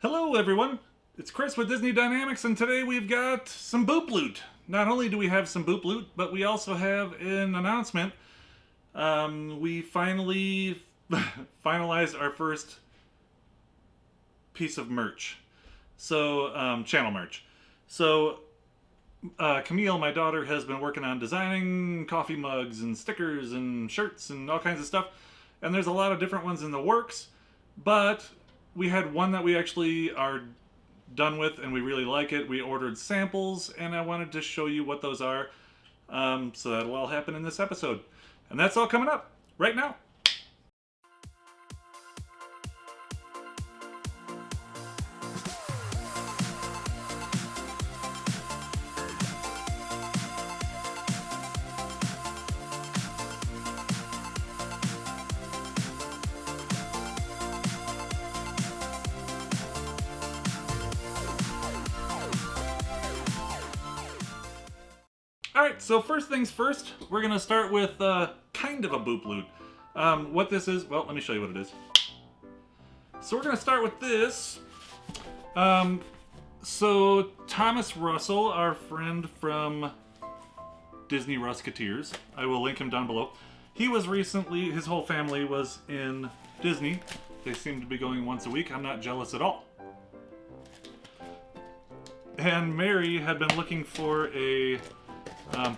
Hello everyone, it's Chris with Disney Dynamicks, and today we've got some Boop Loot. Not only do we have some Boop Loot, but we also have an announcement. We finally finalized our first piece of merch. So, channel merch. So, Camille, my daughter, has been working on designing coffee mugs and stickers and shirts and all kinds of stuff. And there's a lot of different ones in the works, but we had one that we actually are done with and we really like it. We ordered samples and I wanted to show you what those are. So that'll all happen in this episode. And that's all coming up right now. Alright, so first things first, we're going to start with kind of a Boop Loot. What this is, well, let me show you what it is. So we're going to start with this. So Thomas Russell, our friend from Disney Rusketeers, I will link him down below. He was recently, his whole family was in Disney. They seem to be going once a week. I'm not jealous at all. And Mary had been looking for a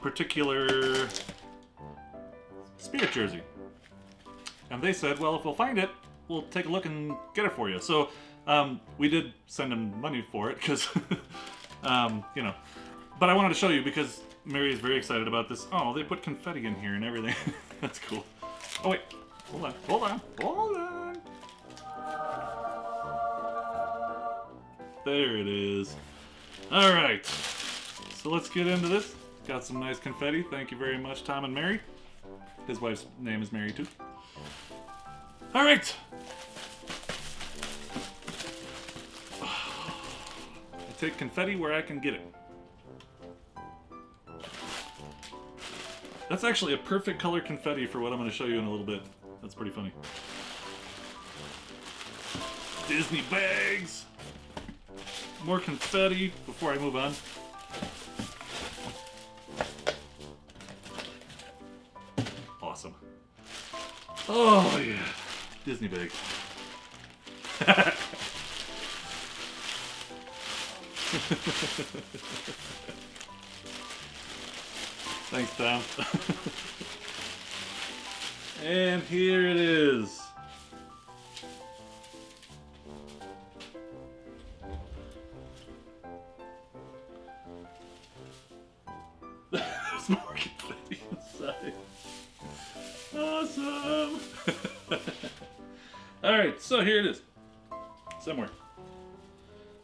particular Spirit jersey. And they said, well, if we'll find it, we'll take a look and get it for you. So we did send them money for it because, you know. But I wanted to show you because Mary is very excited about this. Oh, they put confetti in here and everything. That's cool. Oh, wait. Hold on. Hold on. Hold on. There it is. All right. So let's get into this. Got some nice confetti. Thank you very much, Tom and Mary. His wife's name is Mary, too. All right. I take confetti where I can get it. That's actually a perfect color confetti for what I'm going to show you in a little bit. That's pretty funny. Disney bags. More confetti before I move on. Awesome. Oh yeah, Disney bag. Thanks, Tom. And here it is. There's more confetti inside. Awesome! Alright, so here it is. Somewhere.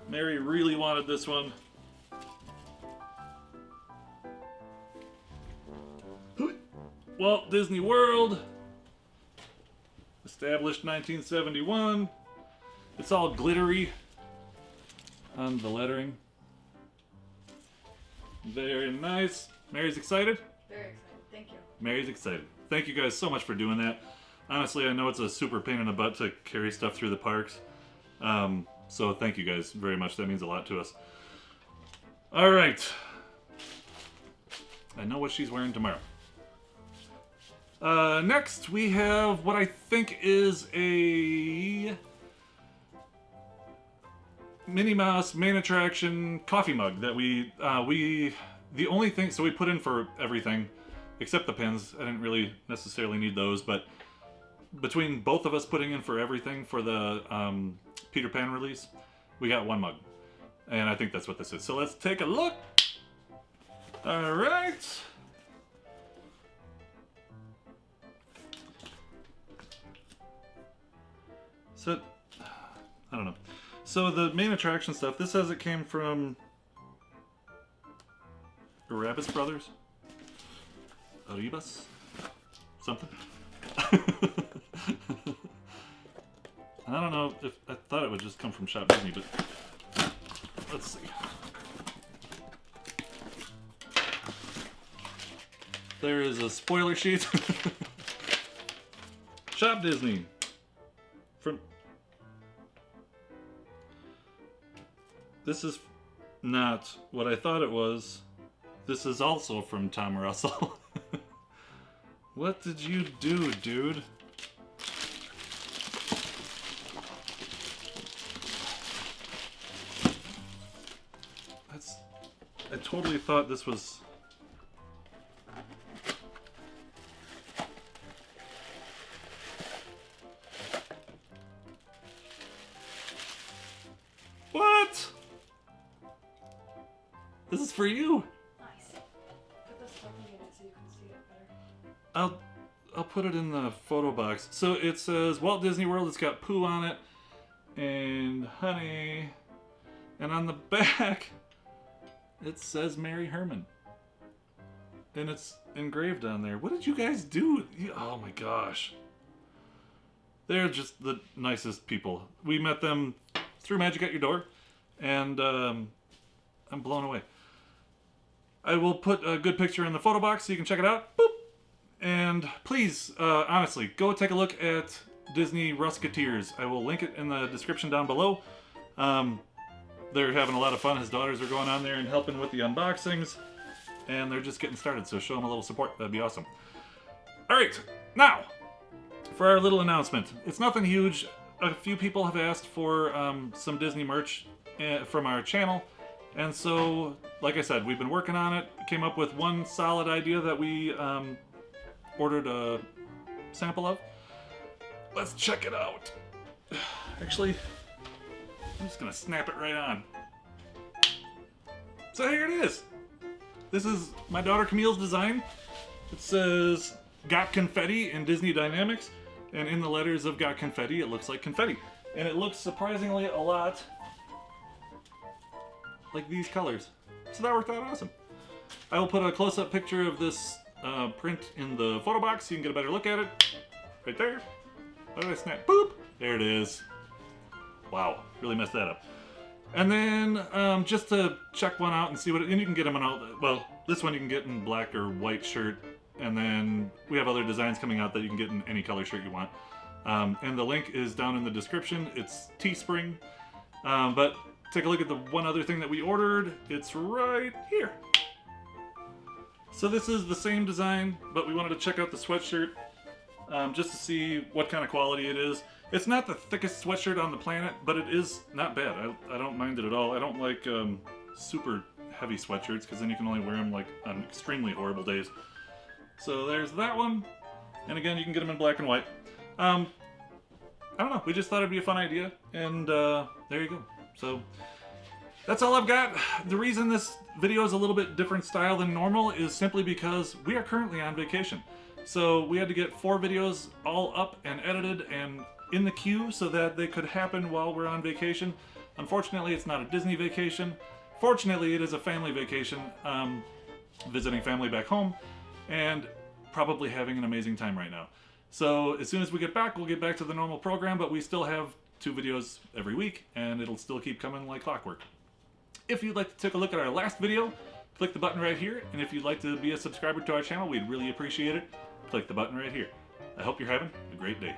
Mary really wanted this one. Walt Disney World. Established 1971. It's all glittery on the lettering. Very nice. Mary's excited? Very excited. Thank you. Mary's excited. Thank you guys so much for doing that. Honestly, I know it's a super pain in the butt to carry stuff through the parks. So thank you guys very much. That means a lot to us. All right. I know what she's wearing tomorrow. Next, we have what I think is a Minnie Mouse main attraction coffee mug that the only thing, so we put in for everything except the pins. I didn't really necessarily need those, but between both of us putting in for everything for the Peter Pan release, we got one mug. And I think that's what this is. So let's take a look. All right. So, I don't know. So the main attraction stuff, this says it came from Rabbit's Brothers? Arribas? Something? I don't know if I thought it would just come from Shop Disney, but let's see. There is a spoiler sheet. Shop Disney. From This is not what I thought it was. This is also from Tom Russell. What did you do, dude? I totally thought this was... What? This is for you. Nice. Put this stuff in it so you can see it better. I'll put it in the photo box. So it says Walt Disney World. It's got poo on it and honey, and on the back it says Mary Herman, and it's engraved on there. What did you guys do? Oh my gosh, they're just the nicest people. We met them through Magic at Your Door, and I'm blown away. I will put a good picture in the photo box so you can check it out. Boop. And please, honestly, go take a look at Disney Rusketeers. I will link it in the description down below. They're having a lot of fun. His daughters are going on there and helping with the unboxings. And they're just getting started, so show them a little support. That'd be awesome. Alright, now, for our little announcement. It's nothing huge. A few people have asked for some Disney merch from our channel. And so, like I said, we've been working on it. Came up with one solid idea that we ordered a sample of. Let's check it out. Actually, I'm just gonna snap it right on. So here it is. This is my daughter Camille's design. It says Got Confetti in Disney Dynamicks, and in the letters of Got Confetti, it looks like confetti. And it looks surprisingly a lot like these colors. So that worked out awesome. I will put a close-up picture of this print in the photo box so you can get a better look at it. Right there. How did I snap? Boop! There it is. Wow, really messed that up. And then just to check one out and see what and you can get them in all, well, this one you can get in black or white shirt, and then we have other designs coming out that you can get in any color shirt you want. And the link is down in the description. It's Teespring. But take a look at the one other thing that we ordered. It's right here. So this is the same design, but we wanted to check out the sweatshirt just to see what kind of quality it is. It's not the thickest sweatshirt on the planet, but it is not bad. I don't mind it at all. I don't like super heavy sweatshirts because then you can only wear them like on extremely horrible days. So there's that one. And again, you can get them in black and white. I don't know. We just thought it'd be a fun idea. And there you go. So that's all I've got. The reason this video is a little bit different style than normal is simply because we are currently on vacation. So we had to get 4 videos all up and edited and in the queue so that they could happen while we're on vacation. Unfortunately, it's not a Disney vacation. Fortunately, it is a family vacation, visiting family back home and probably having an amazing time right now. So as soon as we get back, we'll get back to the normal program, but we still have 2 videos every week and it'll still keep coming like clockwork. If you'd like to take a look at our last video, click the button right here. And if you'd like to be a subscriber to our channel, we'd really appreciate it. Click the button right here. I hope you're having a great day.